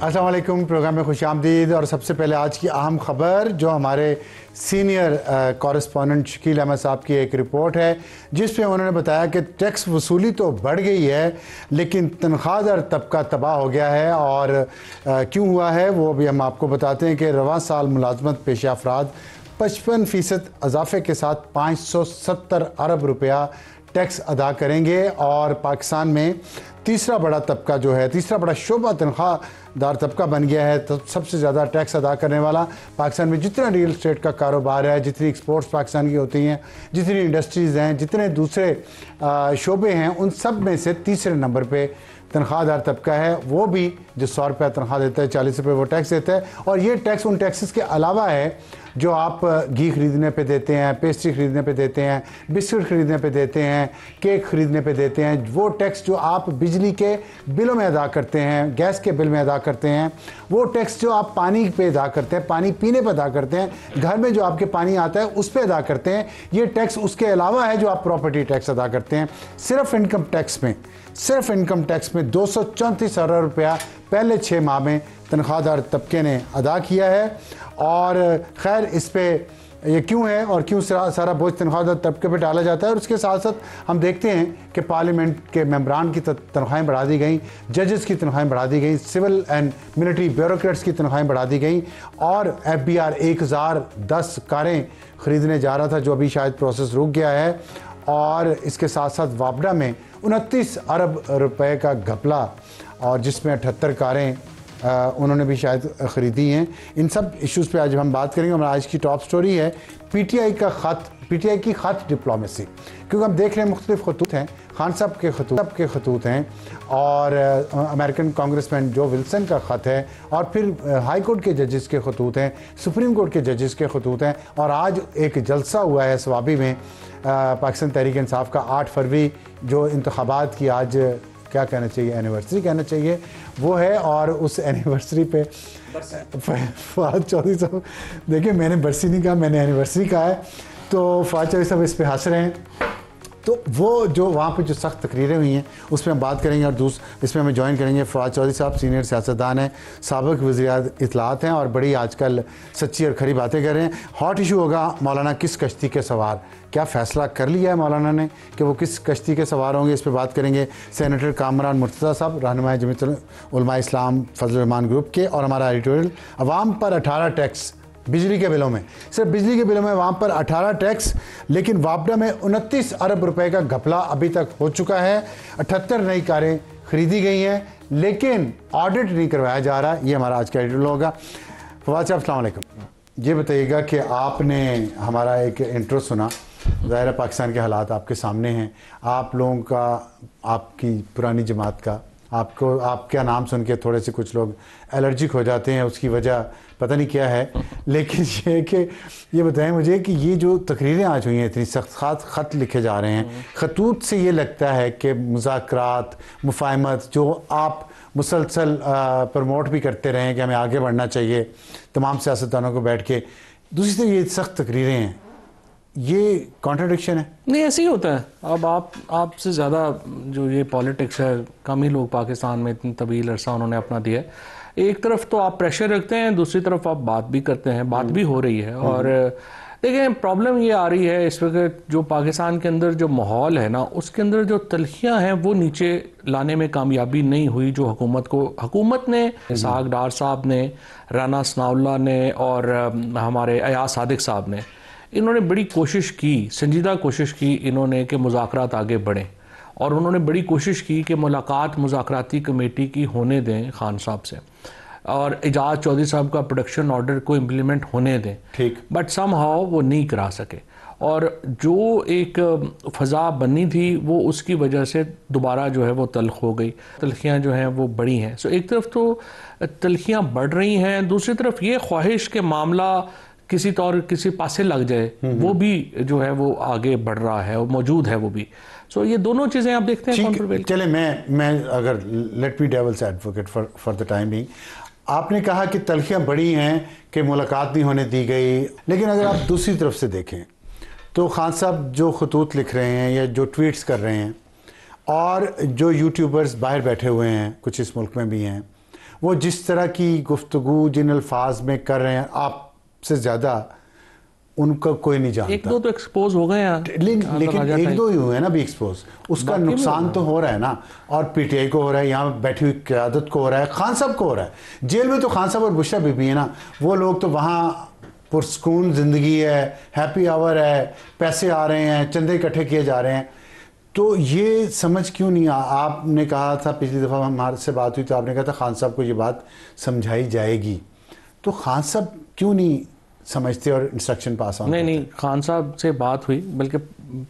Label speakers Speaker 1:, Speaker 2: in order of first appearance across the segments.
Speaker 1: अस्सलाम वालेकुम। प्रोग्राम में खुशामदीद। और सबसे पहले आज की अहम खबर जो हमारे सीनियर कॉरेस्पॉन्डेंट शकील अहमद साहब की एक रिपोर्ट है जिस पे उन्होंने बताया कि टैक्स वसूली तो बढ़ गई है लेकिन तनख्वाहदार तबका तबाह हो गया है। और क्यों हुआ है वो भी हम आपको बताते हैं कि रवां साल मुलाजमत पेशा अफराद 55% इजाफे के साथ 570 अरब रुपया टैक्स अदा करेंगे। और पाकिस्तान में तीसरा बड़ा तबका जो है, तीसरा बड़ा शोबा तनख्वाहदार तबका बन गया है। तो सबसे ज़्यादा टैक्स अदा करने वाला पाकिस्तान में जितना रियल स्टेट का कारोबार है, जितनी एक्सपोर्ट्स पाकिस्तान की होती हैं, जितनी इंडस्ट्रीज़ हैं, जितने दूसरे शोबे हैं, उन सब में से तीसरे नंबर पे तनख्वाहदार तबका है। वो भी जो 100 रुपया तनख्वाह देता है, 40 रुपये वो टैक्स देता है। और ये टैक्स उन टैक्सेस के अलावा है जो आप घी खरीदने पे देते हैं, पेस्ट्री खरीदने पे देते हैं, बिस्किट खरीदने पे देते हैं, केक खरीदने पे देते हैं। वो टैक्स जो आप बिजली के बिलों में अदा करते हैं, गैस के बिल में अदा करते हैं, वो टैक्स जो आप पानी पे अदा करते हैं, पानी पीने पे अदा करते हैं, घर में जो आपके पानी आता है उस पर अदा करते हैं, ये टैक्स उसके अलावा है जो आप प्रॉपर्टी टैक्स अदा करते हैं। सिर्फ इनकम टैक्स में 234 अरब रुपया पहले 6 माह में तनख्वाहदार तबके ने अदा किया है। और खैर इस पे ये क्यों है और क्यों सारा बोझ तनख्वाहदार तबके पे डाला जाता है। और उसके साथ साथ हम देखते हैं कि पार्लियामेंट के मेंबरान की तनख्वाहें बढ़ा दी गई, जजेस की तनख्वाहें बढ़ा दी गई, सिविल एंड मिलिट्री ब्यूरोक्रेट्स की तनख्वाहें बढ़ा दी गई। और FBR 1010 कारें ख़रीदने जा रहा था जो अभी शायद प्रोसेस रुक गया है। और इसके साथ साथ वापडा में 29 अरब रुपए का घपला और जिसमें 78 कारें उन्होंने भी शायद ख़रीदी हैं। इन सब इश्यूज़ पे आज हम बात करेंगे। हमारा आज की टॉप स्टोरी है PTI की ख़त डिप्लोमेसी, क्योंकि हम देख रहे हैं मुख्तलिफ खतूत हैं, खान साहब के खतूत हैं और अमेरिकन कांग्रेसमैन जो विल्सन का ख़त है और फिर हाई कोर्ट के जजेस के खतूत हैं, सुप्रीम कोर्ट के जजेस के खतूत हैं। और आज एक जलसा हुआ है सवाबी में पाकिस्तान तहरीक इंसाफ का 8 फरवरी जो इंतखाबात की आज क्या कहना चाहिए, एनिवर्सरी कहना चाहिए वो है। और उस एनिवर्सरी पे फवाद चौधरी साहब, देखिए मैंने बरसी नहीं कहा, मैंने एनिवर्सरी कहा है, तो फवाद चौधरी साहब इस पे हंस रहे हैं। तो वो जो वहाँ पे जो सख्त तकरीरें हुई हैं उस पर हम बात करेंगे। और इसमें हमें ज्वाइन करेंगे फवाद चौधरी साहब, सीनियर सियासतदान हैं, साबिक़ वज़ीर इत्तलात हैं और बड़ी आजकल सच्ची और खरी बातें कर रहे हैं। हॉट इशू होगा मौलाना किस कश्ती के सवार, क्या फ़ैसला कर लिया है मौलाना ने कि वो किस कश्ती के सवार होंगे, इस पर बात करेंगे। सेनेटर कामरान मुर्तज़ा साहब, रहनुमाए जमीयत उलमा इस्लाम फजल रहमान ग्रुप के। और हमारा एडिटोरियल अवाम पर 18 टैक्स बिजली के बिलों में, सिर्फ बिजली के बिलों में वहाँ पर 18 टैक्स, लेकिन वापडा में 29 अरब रुपए का घपला अभी तक हो चुका है। 78 नई कारें खरीदी गई हैं लेकिन ऑडिट नहीं करवाया जा रहा। ये हमारा आज का एडिटोरियल होगा। फवाद साहब अस्सलाम वालेकुम। ये बताइएगा कि आपने हमारा एक इंट्रो सुना, ज़ाहिर पाकिस्तान के हालात आपके सामने हैं, आप लोगों का, आपकी पुरानी जमात का, आपका नाम सुन के थोड़े से कुछ लोग एलर्जिक हो जाते हैं, उसकी वजह पता नहीं क्या है। लेकिन ये कि ये बताएं मुझे कि ये जो तकरीरें आज हुई हैं, इतनी सख्त ख़त लिखे जा रहे हैं, खतूत से ये लगता है कि मुज़ाकरात, मुफ़ाहमत जो आप मुसलसल प्रमोट भी करते रहें कि हमें आगे बढ़ना चाहिए तमाम सियासतदानों को बैठ के, दूसरी तरफ ये सख्त तकरीरें हैं, ये कॉन्ट्रडिक्शन है।
Speaker 2: नहीं, ऐसे ही होता है। अब आपसे ज़्यादा जो ये पॉलिटिक्स है, कम ही लोग पाकिस्तान में इतनी तवील अरसा उन्होंने अपना दिया है। एक तरफ तो आप प्रेशर रखते हैं, दूसरी तरफ आप बात भी करते हैं, बात भी हो रही है। और देखिए प्रॉब्लम ये आ रही है इस वक्त जो पाकिस्तान के अंदर जो माहौल है ना, उसके अंदर जो तलखियाँ हैं वो नीचे लाने में कामयाबी नहीं हुई। जो हुकूमत ने इसहाक डार साहब ने, राना सनाउल्लाह ने और हमारे अयाज सादिक साहब ने, इन्होंने बड़ी कोशिश की, संजीदा कोशिश की इन्होंने कि मुज़ाकरात आगे बढ़ें। और उन्होंने बड़ी कोशिश की कि मुलाकात मुज़ाकराती कमेटी की होने दें खान साहब से, और एजाज चौधरी साहब का प्रोडक्शन ऑर्डर को इम्प्लीमेंट होने दें, ठीक। बट समहाउ वो नहीं करा सके। और जो एक फ़ज़ा बनी थी वो उसकी वजह से दोबारा जो है वो तल्ख हो गई, तलखियाँ जो हैं वो बढ़ी हैं। सो एक तरफ तो तलखियाँ बढ़ रही हैं, दूसरी तरफ ये ख्वाहिश के मामला किसी पासे लग जाए, वो भी जो है वो आगे बढ़ रहा है, वो मौजूद है वो भी। सो ये दोनों चीज़ें आप देखते हैं।
Speaker 1: चले मैं अगर let be devil's advocate for the time being, आपने कहा कि तलखियाँ बड़ी हैं कि मुलाकात नहीं होने दी गई, लेकिन अगर आप दूसरी तरफ से देखें तो खान साहब जो खतूत लिख रहे हैं या जो ट्वीट्स कर रहे हैं और जो यूट्यूबर्स बाहर बैठे हुए हैं, कुछ इस मुल्क में भी हैं, वो जिस तरह की गुफ्तगू जिन अल्फाज में कर रहे हैं आपसे ज़्यादा उनका कोई नहीं जानता।
Speaker 2: एक दो तो एक्सपोज हो गए हैं,
Speaker 1: लेकिन एक दो ही हुए हैं ना भी एक्सपोज, उसका नुकसान तो हो रहा है ना। और पीटीआई को हो रहा है, यहाँ बैठी हुई क़यादत को हो रहा है, खान साहब को हो रहा है। जेल में तो खान साहब और बुशरा बीबी है ना, वो लोग तो वहाँ पुरसकून ज़िंदगी है, हैप्पी आवर है, पैसे आ रहे हैं, चंदे इकट्ठे किए जा रहे हैं। तो ये समझ क्यों नहीं आपने कहा था पिछली दफ़ा हमारे से बात हुई तो आपने कहा था खान साहब को ये बात समझाई जाएगी, तो खान साहब क्यों नहीं समझते और इंस्ट्रक्शन पास ऑन?
Speaker 2: नहीं, खान साहब से बात हुई, बल्कि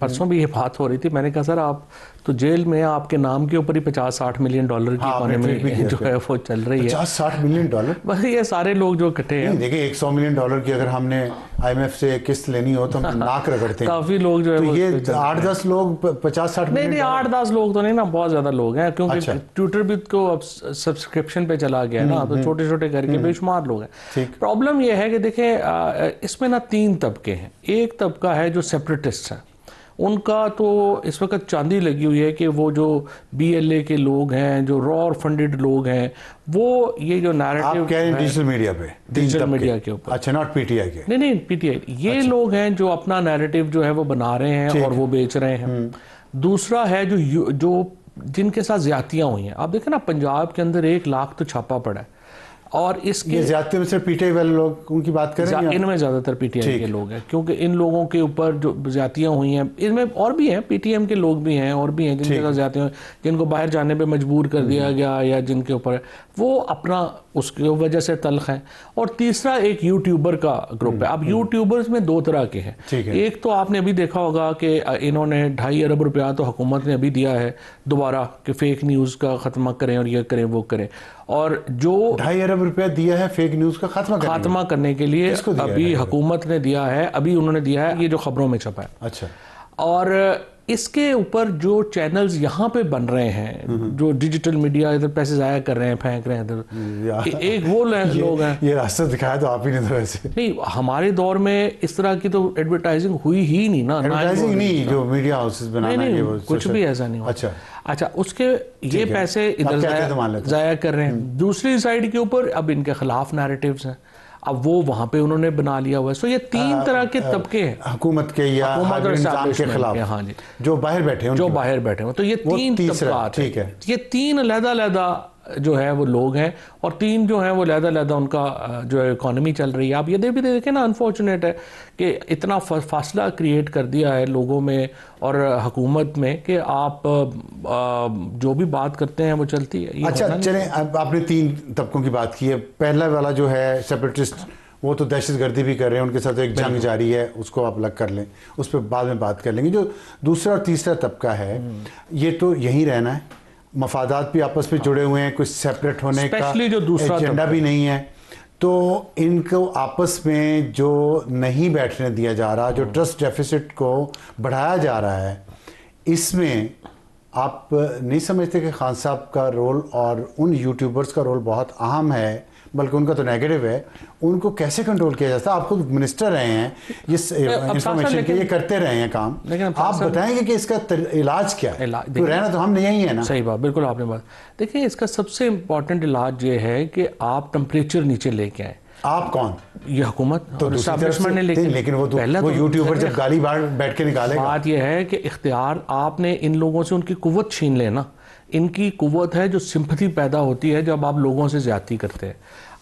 Speaker 2: परसों भी ये बात हो रही थी। मैंने कहा सर आप तो जेल में आपके नाम के ऊपर ही 50-60 मिलियन डॉलर की इकोनॉमी जो है वो चल रही है।
Speaker 1: 50-60 मिलियन डॉलर,
Speaker 2: बस ये सारे लोग जो इकट्ठे हैं।
Speaker 1: देखिए 100 मिलियन डॉलर की अगर हमने IMF से किस्त लेनी हो तो हम नाक रगड़ते हैं।
Speaker 2: काफी लोग जो है
Speaker 1: तो ये 8-10 लोग 50-60 मिलियन।
Speaker 2: नहीं 8-10 लोग तो नहीं ना, बहुत ज्यादा लोग हैं, क्योंकि ट्विटर भी को अब सब्सक्रिप्शन पे चला गया ना, तो छोटे छोटे करके बेशुमार लोग हैं। प्रॉब्लम ये है कि देखें इसमें ना 3 तबके हैं। एक तबका है जो सेपरेटिस्ट है, उनका तो इस वक्त चांदी लगी हुई है कि वो जो BLA के लोग हैं, जो रॉ फंडेड लोग हैं, वो ये जो नैरेटिव
Speaker 1: आप कह रहे हैं डिजिटल मीडिया पे,
Speaker 2: डिजिटल मीडिया के ऊपर।
Speaker 1: अच्छा, नॉट PTI के?
Speaker 2: नहीं PTI, ये लोग हैं जो अपना नैरेटिव जो है वो बना रहे हैं और वो बेच रहे हैं। दूसरा है जो जिनके साथ ज्यादतियां हुई हैं। आप देखें ना, पंजाब के अंदर 1 लाख तो छापा पड़ा है, और इसके
Speaker 1: ज्यादा में सिर्फ PTI वाले लोग उनकी बात करें,
Speaker 2: इनमें ज़्यादातर PTI के लोग हैं, क्योंकि इन लोगों के ऊपर जो ज्यादतियां हुई हैं, इनमें और भी हैं, PTM के लोग भी हैं और भी हैं जिनके साथ ज्यादतियां, जिनको बाहर जाने पे मजबूर कर दिया गया या जिनके ऊपर वो अपना उसकी वजह से तल्ख है। और तीसरा एक यूट्यूबर का ग्रुप है। अब यूट्यूबर्स में 2 तरह के हैं। एक तो आपने अभी देखा होगा कि इन्होंने 2.5 अरब रुपया तो हुकूमत ने अभी दिया है दोबारा कि फेक न्यूज़ का खात्मा करें और ये करें वो करें, और जो
Speaker 1: 2.5 अरब रुपया दिया है फेक न्यूज़ का खात्मा
Speaker 2: करने के लिए अभी हुकूमत ने दिया है, अभी उन्होंने दिया है, ये जो खबरों में छपा है।
Speaker 1: अच्छा।
Speaker 2: और इसके ऊपर जो चैनल्स यहाँ पे बन रहे हैं, जो डिजिटल मीडिया इधर पैसे ज़ाया कर रहे हैं, फेंक रहे हैं इधर, एक वो लोग हैं।
Speaker 1: ये रास्ता दिखाया तो आप ही ने तो वैसे
Speaker 2: नहीं, हमारे दौर में इस तरह की तो एडवर्टाइजिंग हुई ही नहीं ना।
Speaker 1: एडवर्टाइजिंग नहीं, जो मीडिया हाउसेस बनाना है वो
Speaker 2: कुछ भी ऐसा नहीं हुआ। अच्छा, उसके ये पैसे इधर ज़ाया कर रहे हैं। दूसरी साइड के ऊपर अब इनके खिलाफ नैरेटिव्स हैं, अब वो वहां पे उन्होंने बना लिया हुआ है। सो ये 3 तरह के तबके हैं
Speaker 1: हुकूमत के या निजाम के खिलाफ।
Speaker 2: हाँ जी,
Speaker 1: जो बाहर बैठे हैं,
Speaker 2: तो ये 3 तबका, ठीक है, ये 3 अलग-अलग जो है वो लोग हैं, और 3 जो हैं वो अलग-अलग उनका जो है इकोनॉमी चल रही है। आप ये भी देखें ना, अनफॉर्चुनेट है कि इतना फासला क्रिएट कर दिया है लोगों में और हुकूमत में कि आप जो भी बात करते हैं वो चलती है।
Speaker 1: अच्छा, चलें, अब आपने 3 तबकों की बात की है। पहला वाला जो है सेपरेटिस्ट, वो तो दहशतगर्दी भी कर रहे हैं, उनके साथ एक जंग जारी है, उसको आप अलग कर लें, उस पर बाद में बात कर लेंगे। जो दूसरा और तीसरा तबका है, ये तो यहीं रहना है, मफादात भी आपस में जुड़े हुए हैं, कुछ सेपरेट होने का
Speaker 2: जो दूसरा
Speaker 1: एजेंडा भी नहीं है। तो इनको आपस में जो नहीं बैठने दिया जा रहा, जो ट्रस्ट डेफिसिट को बढ़ाया जा रहा है, इसमें आप नहीं समझते कि खान साहब का रोल और उन यूट्यूबर्स का रोल बहुत अहम है, बल्कि उनका तो नेगेटिव है? उनको कैसे कंट्रोल किया जाता है? आप खुद मिनिस्टर रहे हैं इस इंफॉर्मेशन के, ये करते रहे हैं काम, आप बताएंगे कि इसका इलाज क्या है? तो रहना तो हम यही है ना।
Speaker 2: सही बात, बिल्कुल आपने बात। देखिए, इसका सबसे इम्पोर्टेंट इलाज ये है कि आप टेम्परेचर नीचे लेके आए।
Speaker 1: आप कौन?
Speaker 2: ये हुकूमत
Speaker 1: तो
Speaker 2: ने,
Speaker 1: लेकिन वो यूट्यूबर जब गाली बैठ के निकालेगा।
Speaker 2: बात ये है कि इख्तियार आपने इन लोगों से उनकी कुव्वत छीन लेना। इनकी कुव्वत है जो सिंपैथी पैदा होती है जब आप लोगों से ज्यादती करते हैं।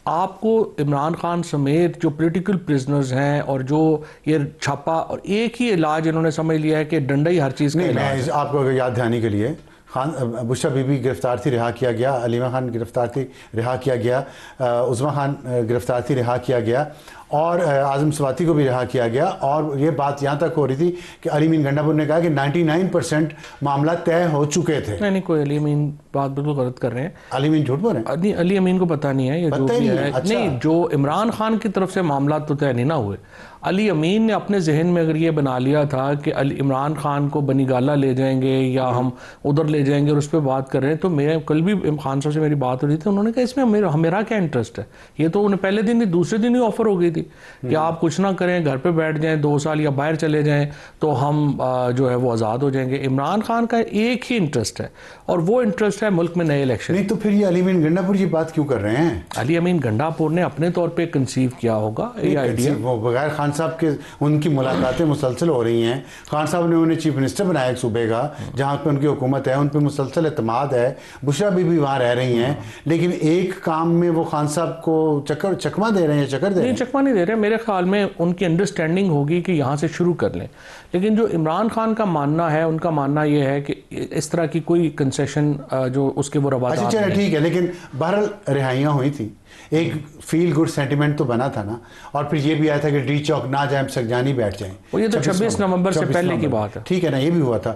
Speaker 2: आपको इमरान खान समेत जो पॉलिटिकल प्रिजनर्स हैं और जो ये छापा, और एक ही इलाज इन्होंने समझ लिया है कि डंडा ही हर चीज़ का इलाज है।
Speaker 1: आपको याद दिलाने के लिए, बुशरा बीबी गिरफ्तार थी, रिहा किया गया। अलीमा खान गिरफ्तार थी, रिहा किया गया। उज़मा खान गिरफ्तार थी, रिहा किया गया। और आज़म स्वाति को भी रिहा किया गया। और ये बात यहाँ तक हो रही थी कि अली अमीन गंडापुर ने कहा कि 99% मामला तय हो चुके थे।
Speaker 2: नहीं, कोई अली अमीन बात बिल्कुल गलत कर रहे हैं।
Speaker 1: अली अमीन झूठ बोल रहे हैं?
Speaker 2: अली अमीन को पता नहीं है ये जो भी है। अच्छा। नहीं, जो इमरान खान की तरफ से मामला तो तय नहीं ना हुए। अली अमीन ने अपने जहन में अगर ये बना लिया था कि इमरान खान को बनीगाला ले जाएंगे या हम उधर ले जाएंगे और उस पर बात कर रहे हैं, तो मैं कल भी खान साहब से मेरी बात हो रही थी, उन्होंने कहा इसमें मेरा क्या इंटरेस्ट है? ये तो उन्हें पहले दिन ही, दूसरे दिन ही ऑफर हो गई थी। थी कि आप कुछ ना करें, घर पे बैठ जाएं 2 साल या बाहर चले जाएं तो हम जो है वो आज़ाद हो जाएंगे। इमरान खान का एक ही इंटरेस्ट है और वो इंटरेस्ट है मुल्क में नए इलेक्शन।
Speaker 1: नहीं तो फिर ये अली अमीन गंडापुर ये बात क्यों कर रहे हैं?
Speaker 2: अली अमीन गंडापुर ने अपने तौर पे कंसीव किया होगा ये आइडिया।
Speaker 1: वो बगैर खान साहब के उनकी मुलाकातें मुसलसल हो रही हैं। खान साहब ने उन्हें चीफ मिनिस्टर बनाया एक सूबे का जहाँ पे उनकी हुकूमत है, उन पर मुसलसल एतमाद है। बुशरा भी वहाँ रह रही हैं, लेकिन एक काम में वो खान साहब को चकमा दे रहे हैं, चक्कर दे रहे हैं।
Speaker 2: नहीं, चकमा नहीं दे रहे। मेरे ख्याल में उनकी अंडरस्टैंडिंग होगी कि यहाँ से शुरू कर लें, लेकिन जो इमरान खान का मानना है, उनका मानना ये है कि इस तरह की कोई कंसेशन जो उसके वो रवादात।
Speaker 1: अच्छा चलो ठीक है, लेकिन बहरहाल रिहाइयाँ हुई थी, एक फील गुड सेंटिमेंट तो बना था ना। और फिर ये भी आया था कि डी चौक ना जाए सगजानी बैठ जाए।
Speaker 2: ये तो 26 नवंबर से पहले की बात है।
Speaker 1: ठीक है ना, ये भी हुआ था।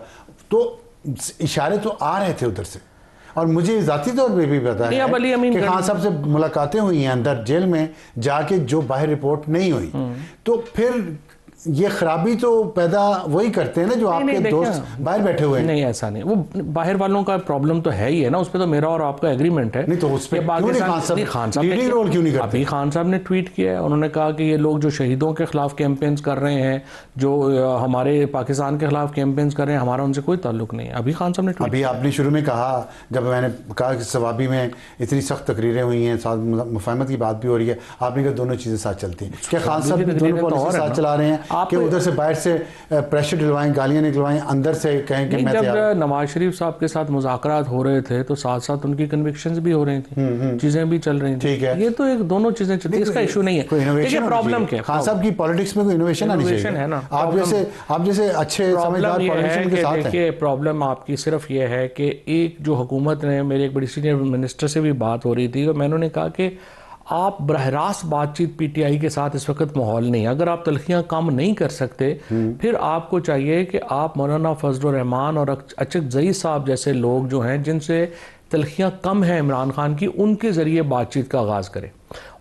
Speaker 1: तो इशारे तो आ रहे थे उधर से, और मुझे जाती तौर पे भी पता है कि खान साहब से मुलाकातें हुई हैं अंदर जेल में जाके, जो बाहर रिपोर्ट नहीं हुई। तो फिर ये खराबी तो पैदा वही करते हैं ना जो आपके दोस्त बाहर बैठे हुए हैं।
Speaker 2: नहीं, ऐसा नहीं, वो बाहर वालों का प्रॉब्लम तो है ही है ना, उस पर तो मेरा और आपका एग्रीमेंट है।
Speaker 1: नहीं तो उस पर खान साहब लीडिंग रोल क्यों नहीं करते?
Speaker 2: अभी खान साहब ने ट्वीट किया है, उन्होंने कहा कि ये लोग जो शहीदों के खिलाफ कैंपेन्स कर रहे हैं, जो हमारे पाकिस्तान के खिलाफ कैंपेन्स कर रहे हैं, हमारा उनसे कोई ताल्लुक नहीं है। अभी खान साहब ने ट्वीट।
Speaker 1: अभी आपने शुरू में कहा, जब मैंने कहा कि सवाबी में इतनी सख्त तकरीरें हुई हैं, साथ मुफाहमत की बात भी हो रही है, आपने कहा दोनों चीज़ें साथ चलती हैं। क्या खान साहब दोनों पॉलिसी साथ चला रहे हैं कि उधर से से प्रेशर डलवाएं, गालियां निकलवाएं, अंदर से कहें कि मैं
Speaker 2: जब नवाज शरीफ साहब के साथ मुज़ाकरात हो रहे थे तो साथ साथ उनकी कन्विक्शंस भी हो रही थी, चीजें भी चल रही थी।
Speaker 1: ठीक है,
Speaker 2: ये तो एक दोनों चीजें चलती हैं, इसका इशू नहीं है। देखिए प्रॉब्लम क्या है,
Speaker 1: खान साहब की पॉलिटिक्स में कोई इनोवेशन आनी चाहिए है ना। आप जैसे अच्छे समझदार पॉलिटिशियन के साथ हैं।
Speaker 2: देखिए प्रॉब्लम आपकी सिर्फ ये है कि एक जो हुकूमत ने, मेरे एक बड़ी सीनियर मिनिस्टर से भी बात हो रही थी और मैंने कहा कि आप बरह रास्त बातचीत पीटीआई के साथ इस वक्त माहौल नहीं है। अगर आप तलखियां कम नहीं कर सकते, फिर आपको चाहिए कि आप मौलाना फजलुर रहमान और अचक जई साहब जैसे लोग जो हैं, जिनसे तलखियां कम हैं इमरान खान की, उनके ज़रिए बातचीत का आगाज़ करें।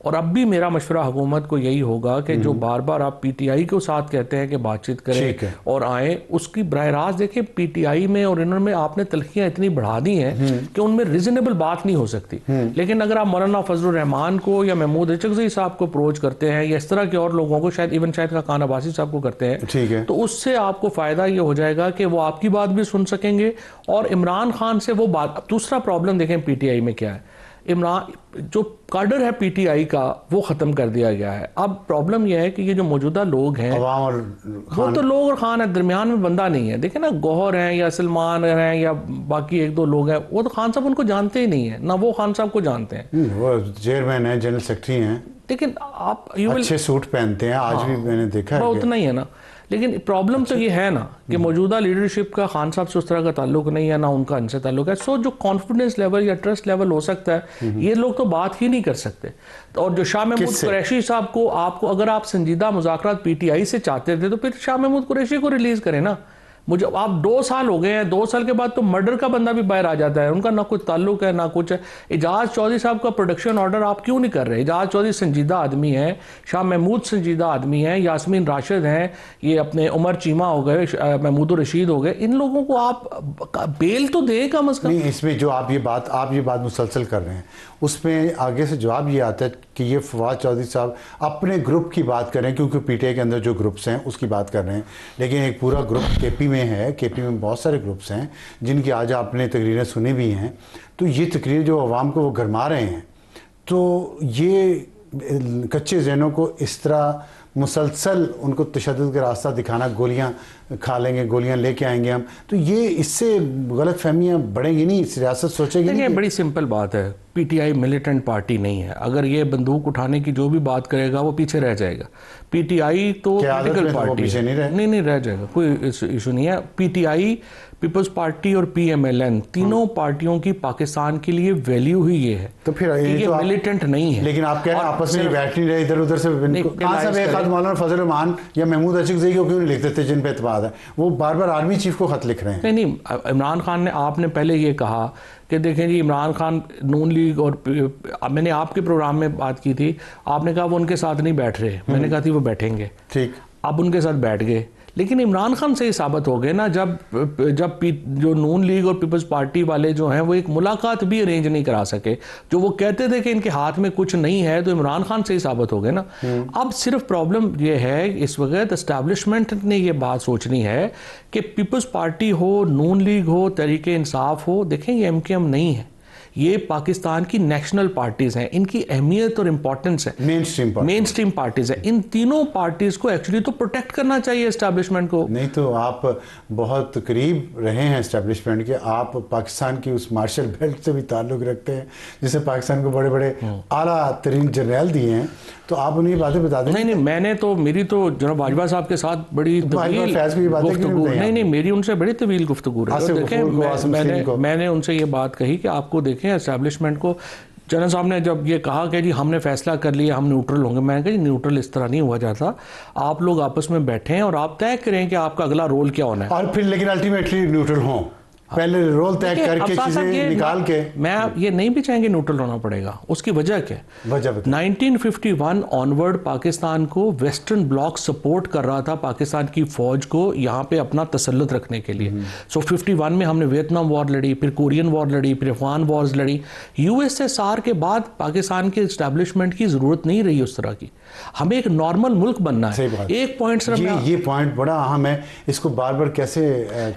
Speaker 2: और अब भी मेरा मशवरा हुकूमत को यही होगा कि जो बार बार आप पीटीआई के साथ कहते हैं कि बातचीत करें और आए, उसकी बराह रास्त देखें। पीटीआई में और इन्होंने आपने तलखियां इतनी बढ़ा दी हैं कि उनमें रीजनेबल बात नहीं हो सकती। लेकिन अगर आप मौलाना फजलुर रहमान को या महमूद अचकज़ई साहब को अप्रोच करते हैं या इस तरह के और लोगों को, शायद खान अब्बासी साहब को करते हैं, तो उससे आपको फ़ायदा ये हो जाएगा कि वो आपकी बात भी सुन सकेंगे और इमरान खान से वो बात। दूसरा प्रॉब्लम देखें पीटीआई में क्या है, इमरान जो काडर है पीटीआई का वो ख़त्म कर दिया गया है। अब प्रॉब्लम यह है कि ये जो मौजूदा लोग हैं, वो तो लोग और खान है, दरमियान में बंदा नहीं है। देखें ना, गौहर हैं या सलमान हैं या बाकी एक दो लोग हैं, वो तो खान साहब उनको जानते ही नहीं है, ना वो खान साहब को जानते हैं।
Speaker 1: वो चेयरमैन है, जनरल सेक्रेटरी हैं,
Speaker 2: लेकिन आप
Speaker 1: अच्छे सूट पहनते हैं, आज भी मैंने देखा है।
Speaker 2: उतना ही है ना, लेकिन प्रॉब्लम तो ये है ना कि मौजूदा लीडरशिप का खान साहब से उस तरह का ताल्लुक नहीं है, ना उनका इनसे ताल्लुक है। सो जो कॉन्फिडेंस लेवल या ट्रस्ट लेवल हो सकता है, ये लोग तो बात ही नहीं कर सकते। और जो शाह महमूद कुरैशी साहब को, आपको अगर आप संजीदा मुज़ाकरात पीटीआई से चाहते थे तो फिर शाह महमूद कुरैशी को रिलीज करें ना। मुझे आप 2 साल हो गए हैं, 2 साल के बाद तो मर्डर का बंदा भी बाहर आ जाता है, उनका ना कुछ ताल्लुक है ना कुछ है। एजाज चौधरी साहब का प्रोडक्शन ऑर्डर आप क्यों नहीं कर रहे? एजाज चौधरी संजीदा आदमी है, शाह महमूद संजीदा आदमी है, यास्मीन राशिद हैं, ये अपने उमर चीमा हो गए, महमूद रशीद हो गए, इन लोगों को आप बेल तो दे कम अज कम।
Speaker 1: नहीं, इसमें जो आप ये बात मुसलसल कर रहे हैं, उसमें आगे से जवाब ये आता है कि ये फवाद चौधरी साहब अपने ग्रुप की बात कर रहे हैं, क्योंकि पीटीआई के अंदर जो ग्रुप्स हैं उसकी बात कर रहे हैं। लेकिन एक पूरा ग्रुप केपी में है, केपी में बहुत सारे ग्रुप्स हैं जिनकी आज आपने तकरीरें सुनी भी हैं। तो ये तकरीर जो अवाम को वो गरमा रहे हैं, तो ये कच्चे जहनों को इस तरह मुसलसल उनको तशद्दुद का रास्ता दिखाना, गोलियां खा लेंगे, गोलियां लेके आएंगे हम, तो ये इससे गलत फहमियाँ बढ़ेंगी नहीं, सियासत सोचेगी नहीं।
Speaker 2: बड़ी सिंपल बात है, पीटीआई मिलिटेंट पार्टी नहीं है। अगर ये बंदूक उठाने की जो भी बात करेगा वो पीछे रह जाएगा। पीटीआई तो पॉलिटिकल पार्टी नहीं रह जाएगा, कोई इशू नहीं है। पीटीआई, पीपल्स पार्टी और पीएमएलएन, तीनों पार्टियों की पाकिस्तान के लिए वैल्यू ही ये है।
Speaker 1: तो फिर ये तो
Speaker 2: मिलिटेंट नहीं है।
Speaker 1: लेकिन आप कह रहे हैं आपस में बैठ नहीं रहे, इधर उधर से मौलाना फजल रहमान या महमूद अचकज़ई को क्यों नहीं लिखते थे जिन पे एतमाद है? वो बार बार आर्मी चीफ को खत लिख रहे हैं।
Speaker 2: नहीं, इमरान खान ने, आपने पहले ये कहा कि देखें जी इमरान खान नून लीग, और मैंने आपके प्रोग्राम में बात की थी, आपने कहा वो उनके साथ नहीं बैठ रहे, मैंने कहा थी वो बैठेंगे।
Speaker 1: ठीक,
Speaker 2: अब उनके साथ बैठ गए, लेकिन इमरान खान से ही साबित हो गए ना, जब जो नून लीग और पीपल्स पार्टी वाले जो हैं वो एक मुलाकात भी अरेंज नहीं करा सके, जो वो कहते थे कि इनके हाथ में कुछ नहीं है, तो इमरान खान से ही साबित हो गए ना। अब सिर्फ प्रॉब्लम ये है इस वक्त एस्टैब्लिशमेंट ने ये बात सोचनी है कि पीपल्स पार्टी हो, नून लीग हो, तहरीके इंसाफ हो, देखें ये MKM नहीं है, ये पाकिस्तान की नेशनल पार्टीज हैं, इनकी अहमियत और इंपॉर्टेंस है, मेन स्ट्रीम पार्टीज है। इन तीनों पार्टीज को एक्चुअली तो प्रोटेक्ट करना चाहिए एस्टैब्लिशमेंट को।
Speaker 1: नहीं तो आप बहुत करीब रहे हैं एस्टैब्लिशमेंट के, आप पाकिस्तान की उस मार्शल बेल्ट से भी ताल्लुक रखते हैं जिसे पाकिस्तान को बड़े बड़े आला तरीन जर्नैल दिए हैं, तो आप उन्हें बातें बता दें।
Speaker 2: नहीं, मैंने तो मेरी तो जनाब बाजवा साहब के साथ बड़ी तवील गुफ्तगू, नहीं मेरी उनसे बड़ी तवील गुफ्तगू रही। देखें मैंने उनसे ये बात कही कि आपको देखें एस्टैब्लिशमेंट को, जनरल साहब ने जब ये कहा कि जी हमने फैसला कर लिया हम न्यूट्रल होंगे, मैंने कहा जी न्यूट्रल इस तरह नहीं हुआ जाता, आप लोग आपस में बैठे हैं और आप तय करें कि आपका अगला रोल क्या होना है, और
Speaker 1: फिर लेकिन अल्टीमेटली न्यूट्रल हों, पहले रोल तय करके चीजें निकाल के।
Speaker 2: मैं ये नहीं भी चाहेंगे न्यूट्रल होना पड़ेगा, उसकी वजह क्या है? वजह 1951 ऑनवर्ड पाकिस्तान को वेस्टर्न ब्लॉक सपोर्ट कर रहा था पाकिस्तान की फौज को यहाँ पे अपना तसल्लुत रखने के लिए। सो 51 में हमने वियतनाम वॉर लड़ी, फिर कोरियन वॉर लड़ी, फिर अफगान वॉर्स लड़ी। USSR के बाद पाकिस्तान के इस्टेब्लिशमेंट की जरूरत नहीं रही उस तरह की, हमें एक नॉर्मल मुल्क बनना है। एक पॉइंट सर,
Speaker 1: ये पॉइंट बड़ा अहम है, इसको बार बार कैसे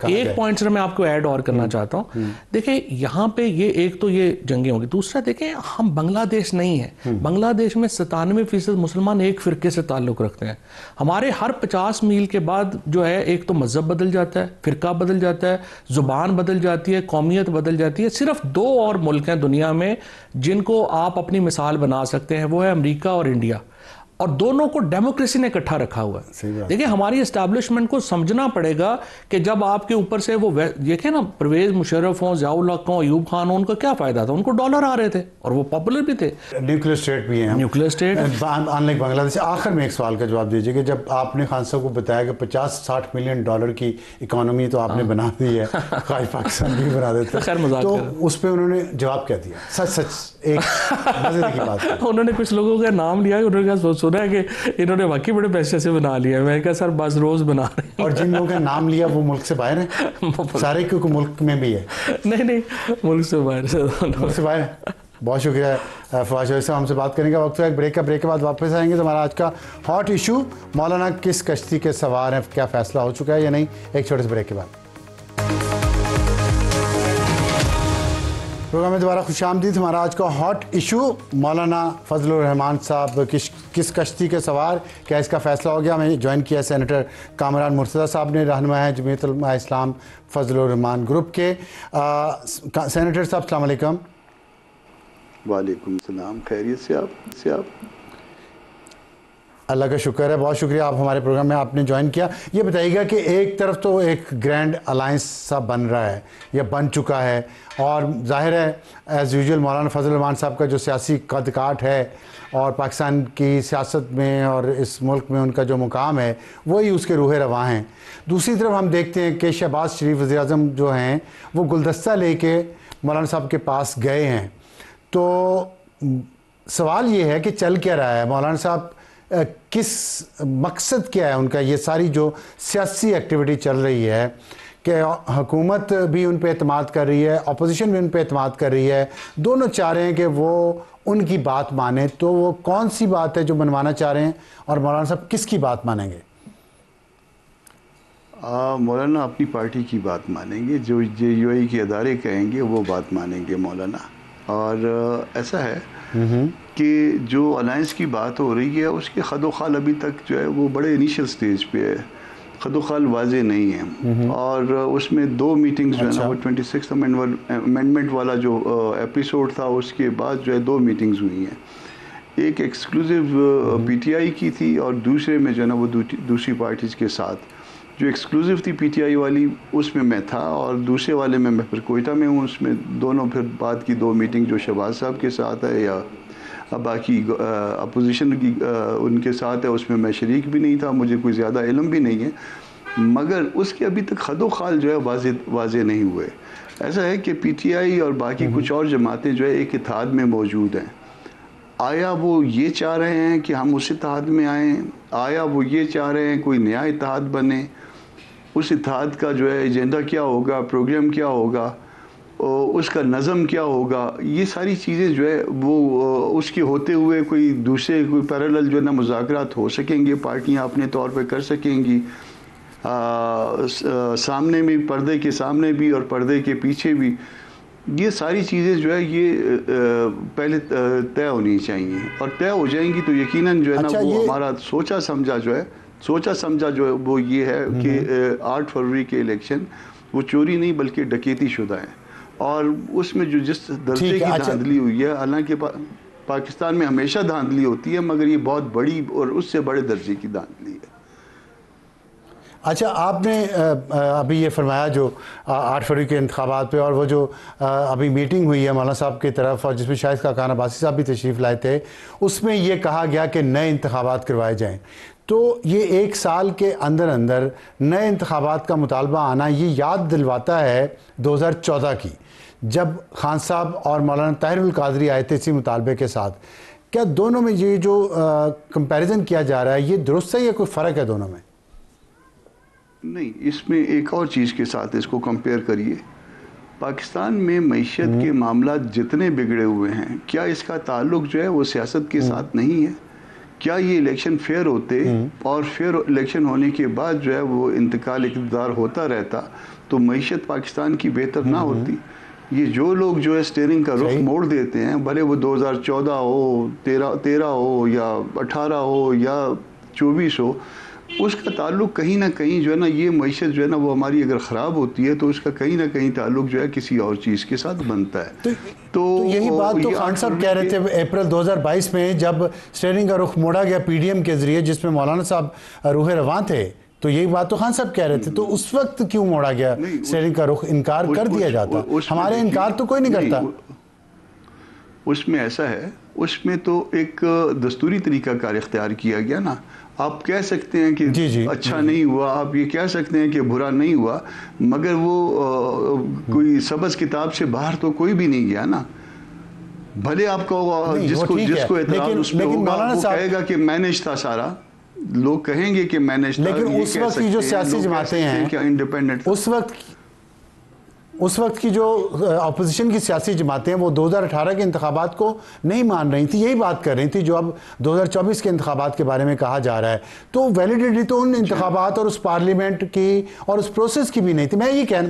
Speaker 2: एक पॉइंट सर मैं आपको ऐड और करना चाहता हूँ। देखिए यहाँ पे ये एक तो ये जंगें होंगी, दूसरा देखें हम बांग्लादेश नहीं है, बांग्लादेश में 97% मुसलमान एक फिरके से ताल्लुक रखते हैं। हमारे हर 50 मील के बाद जो है एक तो मजहब बदल जाता है, फिरका बदल जाता है, जुबान बदल जाती है, कौमियत बदल जाती है। सिर्फ 2 और मुल्क हैं दुनिया में जिनको आप अपनी मिसाल बना सकते हैं, वो है अमेरिका और इंडिया, और दोनों को डेमोक्रेसी ने इकट्ठा रखा हुआ है। देखिए हमारी एस्टैब्लिशमेंट को समझना पड़ेगा कि जब आपके ऊपर से वो देखे ना परवेज मुशर्रफ हो, ज़ियाउल हक हो, अयूब खान हो, उनका क्या फायदा था? उनको डॉलर आ रहे थे और वो पॉपुलर भी थे।
Speaker 1: न्यूक्लियर स्टेट भी है,
Speaker 2: न्यूक्लियर स्टेट
Speaker 1: अनलाइक बांग्लादेश। आखिर में एक सवाल का जवाब दीजिए कि जब आपने खान साहब को बताया कि 50-60 मिलियन डॉलर की इकोनॉमी तो आपने बना दी है, पाकिस्तान भी बना देते, तो उस पर उन्होंने जवाब क्या दिया? सच एक मजे की बात
Speaker 2: उन्होंने कुछ लोगों का नाम लिया, उन्होंने सुना है कि इन्होंने वाकई बड़े पैसे से बना लिया। मैंने कहा सर बस रोज बना रहे हैं।
Speaker 1: और जिन लोगों का नाम लिया वो मुल्क से बाहर है सारे, क्योंकि मुल्क में भी है?
Speaker 2: नहीं मुल्क से बाहर
Speaker 1: है। बहुत शुक्रिया फवाद चौधरी साहब, हमसे बात करने का वक्त है। एक ब्रेक के बाद वापस आएंगे तो हमारा आज का हॉट इशू, मौलाना किस कश्ती के सवार हैं, क्या फैसला हो चुका है या नहीं, एक छोटे से ब्रेक के बाद। प्रोग्राम में दोबारा खुशामदीद। हमारा आज का हॉट इशू मौलाना फजलुर रहमान साहब किस कश्ती के सवार, क्या इसका फैसला हो गया? हमें ज्वाइन किया सेनेटर कामरान मुर्तज़ा साहब ने, रहनुमा है जमीयत उलमा इस्लाम फजलुर रहमान ग्रुप के। सेनेटर साहब अस्सलाम वालेकुम।
Speaker 3: वालेकुम सलाम, खैरियत से आप?
Speaker 1: अल्लाह का शुक्र है, बहुत शुक्रिया आप हमारे प्रोग्राम में आपने ज्वाइन किया। ये बताइएगा कि एक तरफ तो एक ग्रैंड अलायंस सा बन रहा है या बन चुका है, और जाहिर है एज़ यूजुअल मौलाना फजलुर रहमान साहब का जो सियासी कद काठ है और पाकिस्तान की सियासत में और इस मुल्क में उनका जो मुकाम है वही उसके रूह रवां हैं। दूसरी तरफ हम देखते हैं कि शहबाज शरीफ वज़ीर-ए-आज़म जो हैं वो गुलदस्ता लेके मौलाना साहब के पास गए हैं। तो सवाल ये है कि चल क्या रहा है? मौलाना साहब किस मकसद क्या है उनका? ये सारी जो सियासी एक्टिविटी चल रही है कि हुकूमत भी उन पे एतमाद कर रही है, अपोजिशन भी उन पे एतमाद कर रही है, दोनों चाह रहे हैं कि वो उनकी बात माने, तो वो कौन सी बात है जो मनवाना चाह रहे हैं और मौलाना साहब किसकी बात मानेंगे?
Speaker 3: मौलाना अपनी पार्टी की बात मानेंगे, जो UAE के अदारे कहेंगे वो बात मानेंगे मौलाना। और ऐसा है कि जो अलायंस की बात हो रही है उसके खदोखाल अभी तक जो है वो बड़े इनिशियल स्टेज पे है, खदोखाल वाजे नहीं है। और उसमें 2 मीटिंग्स जो है ना, वो 26 अमेंडमेंट वाला जो एपिसोड था उसके बाद जो है 2 मीटिंग्स हुई हैं। एक एक्सक्लूसिव PTI की थी और दूसरे में जो है ना वो दूसरी पार्टीज़ के साथ। जो एक्सक्लूसिव थी PTI वाली उसमें मैं था और दूसरे वाले में मैं फिर कोयटा में हूँ। उसमें दोनों फिर बाद की 2 मीटिंग जो शहबाज साहब के साथ है या बाकी अपोजिशन की उनके साथ है, उसमें मैं शरीक भी नहीं था, मुझे कोई ज़्यादा इल्म भी नहीं है, मगर उसके अभी तक खदोखाल जो है वाजे नहीं हुए। ऐसा है कि PTI और बाकी कुछ और जमातें जो है एक इत्तेहाद में मौजूद हैं आया वो ये चाह रहे हैं कि हम उस इत्तेहाद में आएँ, आया वो ये चाह रहे हैं कोई नया इत्तेहाद बने, उस इत्तेहाद का जो है एजेंडा क्या होगा, प्रोग्राम क्या होगा, उसका नज़म क्या होगा, ये सारी चीज़ें जो है वो उसके होते हुए कोई दूसरे कोई पैरेलल जो है ना मुज़ाकरात हो सकेंगे, पार्टियां अपने तौर पे कर सकेंगी, सामने भी, पर्दे के सामने भी और पर्दे के पीछे भी। ये सारी चीज़ें जो है ये पहले तय होनी चाहिए, और तय हो जाएंगी तो यकीनन जो है ना वो हमारा सोचा समझा जो है वो ये है कि 8 फरवरी के इलेक्शन वो चोरी नहीं बल्कि डकैती शुदा है, और उसमें जो जिस दर्जे की धांधली हुई है, हालांकि पाकिस्तान में हमेशा धांधली होती है मगर ये बहुत बड़ी और उससे बड़े दर्जे की धांधली है।
Speaker 1: अच्छा, आपने अभी ये फरमाया जो 8 फरवरी के इंतखाबात पे, और वो जो अभी मीटिंग हुई है मौलाना साहब की तरफ और जिसमें शाहिद खाकान अब्बासी साहब भी तशरीफ़ लाए थे, उसमें ये कहा गया कि नए इंतखाबात करवाए जाएं। तो ये 1 साल के अंदर अंदर नए इंतखाबात का मुतालबा आना ये याद दिलवाता है 2014 की, जब खान साहब और मौलाना ताहिरुल कादरी आए थे इसी मुतालबे के साथ। क्या दोनों में ये जो कंपैरिजन किया जा रहा है ये दुरुस्त है या कोई फ़र्क है दोनों में?
Speaker 3: नहीं, इसमें एक और चीज़ के साथ इसको कंपेयर करिए। पाकिस्तान में मईशत के मामला जितने बिगड़े हुए हैं, क्या इसका ताल्लुक जो है वो सियासत के साथ नहीं है? क्या ये इलेक्शन फेयर होते और फेयर इलेक्शन होने के बाद जो है वो इंतकाल इक़्तिदार होता रहता तो मईशत पाकिस्तान की बेहतर ना होती? ये जो लोग जो है स्टीयरिंग का रुख मोड़ देते हैं, भले वो 2014 हो, 13 हो या 18 हो या 24 हो, उसका ताल्लुक कहीं ना कहीं जो है ना ये मईशत जो है ना वो हमारी अगर ख़राब होती है तो उसका कहीं ना कहीं ताल्लुक जो है किसी और चीज़ के साथ बनता है।
Speaker 1: तो यही बात तो खान साहब कह रहे थे अप्रैल 2022 में जब स्टीयरिंग का रुख मोड़ा गया पीडीएम के ज़रिए, जिसमें मौलाना साहब रूह रवां थे, तो यही बात तो खान साहब कह रहे थे। तो उस वक्त क्यों मोड़ा गया स्टीयरिंग का रुख? इनकार कर दिया जाता। हमारे इनकार तो कोई नहीं करता।
Speaker 3: उसमें ऐसा है, उसमें तो एक दस्तूरी तरीक़ाकार इख्तियार किया गया ना। आप कह सकते हैं कि अच्छा नहीं हुआ, आप ये कह सकते हैं कि बुरा नहीं हुआ, मगर वो कोई सबज़ किताब से बाहर तो कोई भी नहीं गया ना। भले आपको जिसको एतराज़ उस पे होगा वो कहेगा कि मैनेज था सारा, लोग कहेंगे कि मैनेज था,
Speaker 1: लेकिन उस वक्त की जो सियासी जमातें हैं
Speaker 3: क्या इंडिपेंडेंट,
Speaker 1: उस वक्त की जो अपोजिशन की सियासी जमातें हैं वो 2018 के इंतखाबात को नहीं मान रही थी, यही बात कर रही थी जो अब 2024 के इंतखाबात के बारे में कहा जा रहा है। तो वैलिडिटी तो उन इंतखाबात और उस पार्लियामेंट की और उस प्रोसेस की भी नहीं थी। मैं ये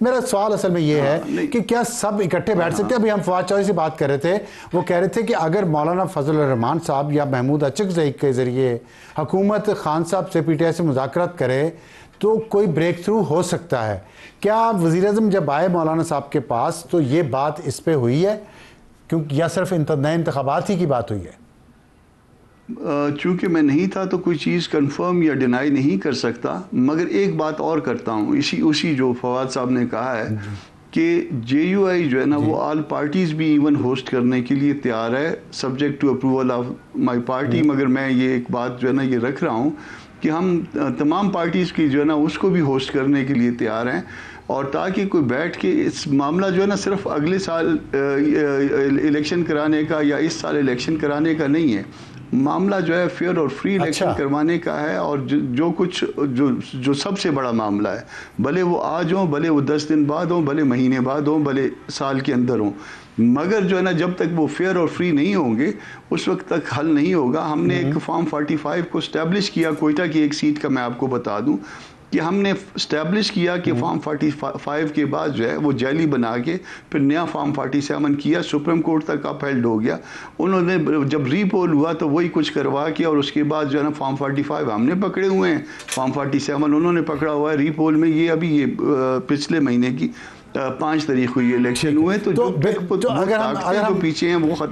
Speaker 1: मेरा सवाल असल में ये है कि क्या सब इकट्ठे बैठ सकते हैं? अभी हम फवाद चौधरी से बात कर रहे थे, वो कह रहे थे कि अगर मौलाना फजल रहमान साहब या महमूद अचकज़ई के ज़रिए हुकूमत खान साहब से PTI से मुज़ाकरात करे तो कोई ब्रेक थ्रू हो सकता है। क्या वज़ीर-ए-आज़म जब आए मौलाना साहब के पास तो ये बात इस पे हुई है, क्योंकि या सिर्फ नए इंतखाबात ही की बात हुई है?
Speaker 3: चूँकि मैं नहीं था तो कोई चीज़ कंफर्म या डिनाई नहीं कर सकता, मगर एक बात और करता हूँ, उसी जो फवाद साहब ने कहा है कि JUI जो है ना वो ऑल पार्टीज़ भी इवन होस्ट करने के लिए तैयार है, subject to approval of my party. मगर मैं ये एक बात जो है ना ये रख रहा हूँ कि हम तमाम पार्टीज़ की जो है ना उसको भी होस्ट करने के लिए तैयार हैं, और ताकि कोई बैठ के इस मामला जो है ना सिर्फ अगले साल इलेक्शन कराने का या इस साल इलेक्शन कराने का नहीं है, मामला जो है फेयर और फ्री इलेक्शन करवाने का है। और जो कुछ जो सबसे बड़ा मामला है, भले वो आज हो, भले वो 10 दिन बाद हो, भले महीने बाद हो, भले साल के अंदर हो, मगर जो है ना जब तक वो फेयर और फ्री नहीं होंगे उस वक्त तक हल नहीं होगा। हमने एक फॉर्म 45 को स्टैब्लिश किया, कोयटा की एक सीट का मैं आपको बता दूं कि हमने स्टैब्लिश किया कि फॉर्म 45 के बाद जो है वो जैली बना के फिर नया फॉर्म 47 किया, सुप्रीम कोर्ट तक अपहेल्ड हो गया। उन्होंने जब रीपोल हुआ तो वही कुछ करवा के, और उसके बाद जो है ना फॉर्म 45 हमने पकड़े हुए हैं, फॉर्म 47 उन्होंने पकड़ा हुआ है रीपोल में। ये अभी ये पिछले महीने की 5 तारीख को ये इलेक्शन हुए, तो अगर हम पीछे हैं वो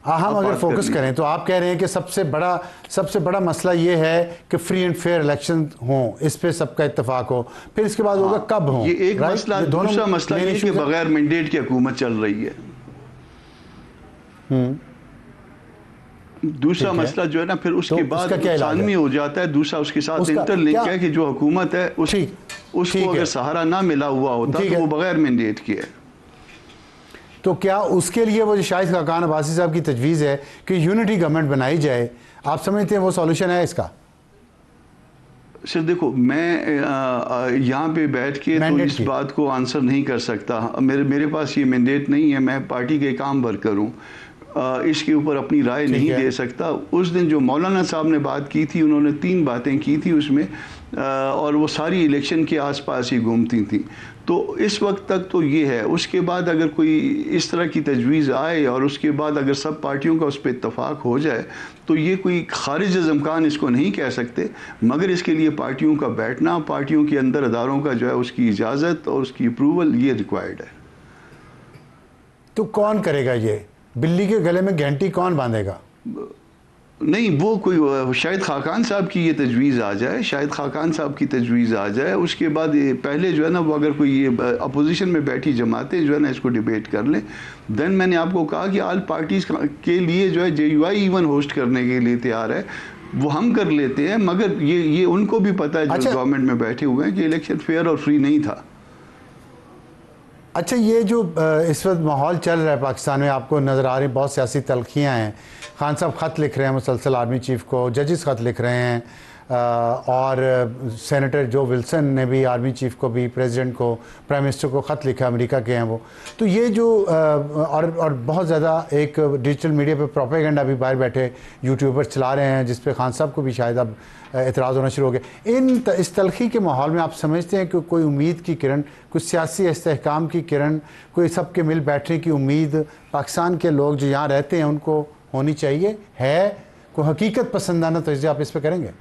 Speaker 1: हम अगर फोकस करें तो आप कह रहे हैं कि सबसे बड़ा मसला ये है कि फ्री एंड फेयर इलेक्शन हों, इस पे सबका इत्तेफाक हो, फिर इसके बाद होगा कब हों।
Speaker 3: ये एक मसला, दूसरा मसला ये कि बगैर मैंडेट की हुकूमत चल रही है। दूसरा मसला जो है ना फिर उसके बाद सालमी हो जाता है, दूसरा उसके साथ इंटरलिंक है कि जो हुकूमत है उसको अगर सहारा ना मिला हुआ होता तो वो बगैर मैंडेट की है।
Speaker 1: तो क्या उसके लिए वो जो शाहिद खाकान अब्बासी साहब की तजवीज़ है कि यूनिटी गवर्नमेंट बनाई जाए, आप समझते हैं वो सॉल्यूशन है इसका?
Speaker 3: सर देखो, मैं यहाँ पे बैठ के तो इस बात को आंसर नहीं कर सकता। मेरे पास ये मैंडेट नहीं है, मैं पार्टी के काम वर्कर हूँ, इसके ऊपर अपनी राय नहीं दे सकता। उस दिन जो मौलाना साहब ने बात की थी, उन्होंने 3 बातें की थी उसमें, और वो सारी इलेक्शन के आसपास ही घूमती थी। तो इस वक्त तक तो ये है। उसके बाद अगर कोई इस तरह की तजवीज़ आए और उसके बाद अगर सब पार्टियों का उस पर इत्तफाक हो जाए तो ये कोई खारिज इम्कान इसको नहीं कह सकते, मगर इसके लिए पार्टियों का बैठना, पार्टियों के अंदर अदारों का जो है उसकी इजाज़त और उसकी अप्रूवल ये रिक्वायर्ड है।
Speaker 1: तो कौन करेगा ये? बिल्ली के गले में घंटी कौन बांधेगा?
Speaker 3: नहीं, वो कोई शायद खाकान साहब की ये तजवीज़ आ जाए, शायद खाकान साहब की तजवीज़ आ जाए। उसके बाद पहले जो है ना, वो अगर कोई ये अपोजिशन में बैठी जमातें जो है ना इसको डिबेट कर लें, देन मैंने आपको कहा कि ऑल पार्टीज़ के लिए जो है JUI इवन होस्ट करने के लिए तैयार है, वो हम कर लेते हैं। मगर ये उनको भी पता है जो
Speaker 1: अच्छा,
Speaker 3: गवर्नमेंट में बैठे हुए हैं कि इलेक्शन फेयर और फ्री नहीं था।
Speaker 1: अच्छा, ये जो इस वक्त माहौल चल रहा है पाकिस्तान में, आपको नज़र आ रही बहुत सियासी तलखियाँ हैं। खान साहब ख़त लिख रहे हैं मुसलसल आर्मी चीफ को, जजेस ख़त लिख रहे हैं, और सेनेटर जो विल्सन ने भी आर्मी चीफ को भी, प्रेसिडेंट को, प्राइम मिनिस्टर को ख़त लिखा, अमेरिका के हैं वो। तो ये जो और बहुत ज़्यादा एक डिजिटल मीडिया पे प्रोपेगेंडा भी बाहर बैठे यूट्यूबर चला रहे हैं, जिस पे खान साहब को भी शायद अब एतराज़ होना शुरू हो गए। इस तलखी के माहौल में आप समझते हैं कि कोई उम्मीद की किरण, कुछ सियासी इस्तेहकाम की किरण, कोई सबके मिल बैठने की उम्मीद पाकिस्तान के लोग जो यहाँ रहते हैं उनको होनी चाहिए? है कोई हकीकत पसंदाना तजज़िया आप इस पर करेंगे?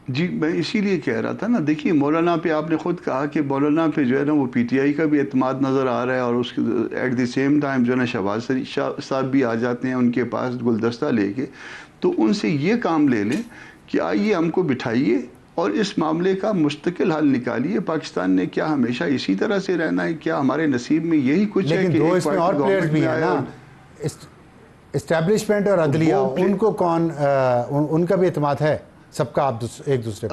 Speaker 3: जी, मैं इसीलिए कह रहा था ना, देखिए मौलाना पे आपने ख़ुद कहा कि मौलाना पे जो है ना वो PTI का भी एतमाद नज़र आ रहा है, और उसके एट द सेम टाइम जो है ना शहबाज शरीफ साहब भी आ जाते हैं उनके पास गुलदस्ता लेके। तो उनसे ये काम ले लें कि आइए हमको बिठाइए और इस मामले का मुस्तकिल हल निकालिए। पाकिस्तान ने क्या हमेशा इसी तरह से रहना है? क्या हमारे नसीब में यही कुछ है कि
Speaker 1: इसमें और प्लेयर्स भी हैं ना, इस्टेब्लिशमेंट और अदलिया, उनको कौन उनका भी एतमाद है सबका आप एक दूसरे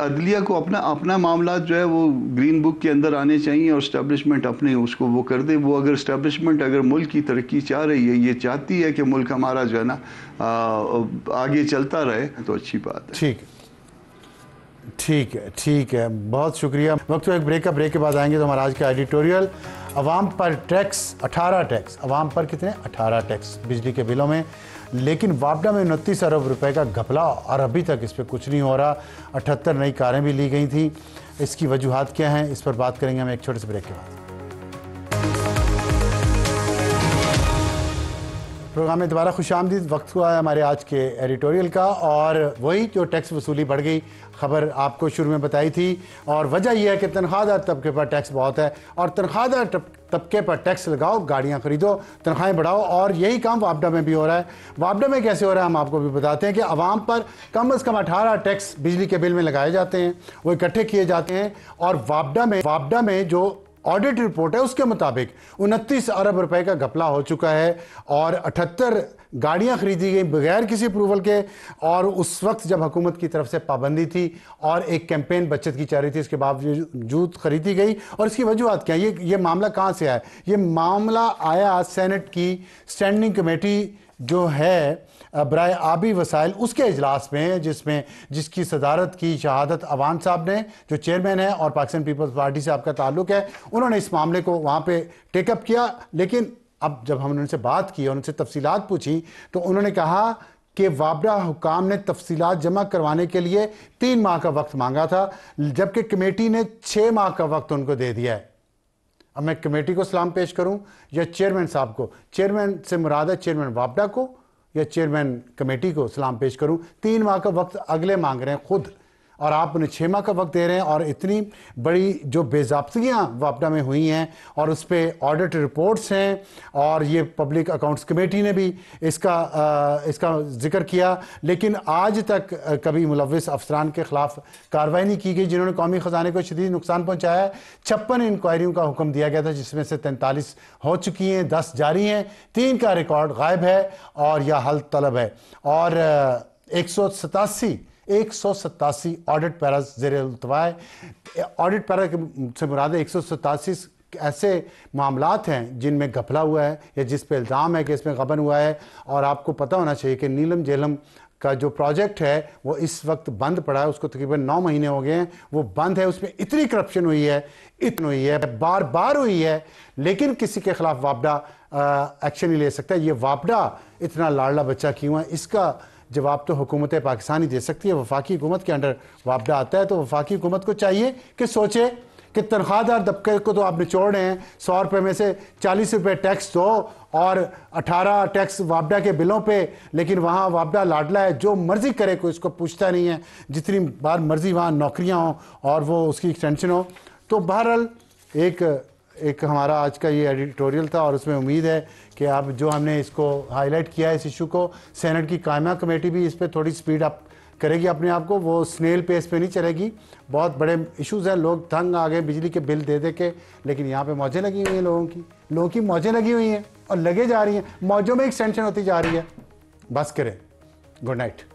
Speaker 3: अदलिया को अपना मामला जो है वो ग्रीन बुक के अंदर आने चाहिए, और इस्टेब्लिशमेंट अपने उसको वो कर दे। वो अगर इस्टेब्लिशमेंट अगर मुल्क की तरक्की चाह रही है, ये चाहती है कि मुल्क हमारा जो है ना आगे चलता रहे, तो अच्छी बात है।
Speaker 1: ठीक है, बहुत शुक्रिया। वक्त तो एक ब्रेक के बाद आएंगे तो हमारा आज का एडिटोरियल, अवाम पर टैक्स 18 टैक्स, अवाम पर कितने 18 टैक्स बिजली के बिलों में, लेकिन वापडा में 29 अरब रुपए का घपला और अभी तक इस पर कुछ नहीं हो रहा। 78 नई कारें भी ली गई थी। इसकी वजूहात क्या हैं, इस पर बात करेंगे हम एक छोटे से ब्रेक के बाद। प्रोग्राम में दोबारा खुशामदीद। वक्त हुआ है हमारे आज के एडिटोरियल का, और वही जो टैक्स वसूली बढ़ गई, खबर आपको शुरू में बताई थी, और वजह यह है कि तनख्वाहदार तबके पर टैक्स बहुत है, और तनख्वाहदार तबके पर टैक्स लगाओ, गाड़ियाँ खरीदो, तनख्वाहें बढ़ाओ, और यही काम वापडा में भी हो रहा है। वापडा में कैसे हो रहा है हम आपको भी बताते हैं कि आवाम पर कम से कम 18 टैक्स बिजली के बिल में लगाए जाते हैं, वो इकट्ठे किए जाते हैं, और वापडा में जो ऑडिट रिपोर्ट है उसके मुताबिक 29 अरब रुपए का घपला हो चुका है, और 78 गाड़ियां खरीदी गई बगैर किसी अप्रूवल के, और उस वक्त जब हुकूमत की तरफ से पाबंदी थी और एक कैंपेन बचत की चल रही थी, इसके बावजूद खरीदी गई। और इसकी वजूहत क्या? ये मामला कहाँ से आया? ये मामला आया सेनेट की स्टैंडिंग कमेटी जो है बराए आबी वसाइल, उसके इजलास में, जिसकी सदारत की शहादत अवान साहब ने, जो चेयरमैन है और पाकिस्तान पीपल्स पार्टी से आपका ताल्लुक है, उन्होंने इस मामले को वहाँ पे टेकअप किया। लेकिन अब जब हमने उनसे बात की और उनसे तफसीलात पूछी तो उन्होंने कहा कि वापडा हुकाम ने तफसीलात जमा करवाने के लिए 3 माह का वक्त मांगा था, जबकि कमेटी ने 6 माह का वक्त उनको दे दिया है। अब मैं कमेटी को सलाम पेश करूं या चेयरमैन साहब को? चेयरमैन से मुराद है चेयरमैन वापडा को या चेयरमैन कमेटी को सलाम पेश करूं? 3 माह का वक्त अगले मांग रहे हैं खुद, और आप उन्हें 6 माह का वक्त दे रहे हैं। और इतनी बड़ी जो बेज़ाब्तियाँ वापडा में हुई हैं, और उस पर ऑडिट रिपोर्ट्स हैं, और ये पब्लिक अकाउंट्स कमेटी ने भी इसका जिक्र किया, लेकिन आज तक कभी मुलव्विस अफसरान के खिलाफ कार्रवाई नहीं की गई जिन्होंने कौमी ख़जाने को शदीद नुकसान पहुँचाया है। 56 इंक्वायरियों का हुक्म दिया गया था, जिसमें से 43 हो चुकी हैं, 10 जारी हैं, 3 का रिकॉर्ड गायब है और या हल तलब है, और 187 ऑडिट पैरा ज़ेर-ए-इल्तवा है। ऑडिट पैरा से मुराद है 187 ऐसे मामलात हैं जिनमें घपला हुआ है या जिस पे इल्ज़ाम है कि इसमें गबन हुआ है। और आपको पता होना चाहिए कि नीलम झेलम का जो प्रोजेक्ट है वो इस वक्त बंद पड़ा है, उसको तकरीबन 9 महीने हो गए हैं वो बंद है। उसमें इतनी करप्शन हुई है, इतनी हुई है, बार बार हुई है, लेकिन किसी के खिलाफ वापडा एक्शन नहीं ले सकता। ये वापडा इतना लाडला बच्चा क्यों है, इसका जवाब तो हुकूमत पाकिस्तान ही दे सकती है। वफाकी हुकूमत के अंडर वापडा आता है तो वफाकी हुकूमत को चाहिए कि सोचे कि तनख्वाहदार तबके को तो आप निचोड़ रहे हैं, 100 रुपये में से 40 रुपये टैक्स दो और 18 टैक्स वापडा के बिलों पे, लेकिन वहाँ वापडा लाडला है, जो मर्जी करे कोई इसको पूछता नहीं है, जितनी बार मर्जी वहाँ नौकरियाँ हों और वो उसकी एक्सटेंशन हो। तो बहरहाल एक हमारा आज का ये एडिटोरियल था और उसमें उम्मीद है कि अब जो हमने इसको हाईलाइट किया है इस इशू को, सेनेट की कायमा कमेटी भी इस पर थोड़ी स्पीड अप करेगी अपने आप को, वो स्नेल पेस पे नहीं चलेगी। बहुत बड़े इश्यूज हैं, लोग तंग आ गए बिजली के बिल दे के, लेकिन यहाँ पे मौजें लगी हुई हैं, लोगों की मौजें लगी हुई हैं और लगे जा रही हैं, मौजों में एक्सटेंशन होती जा रही है। बस करें, गुड नाइट।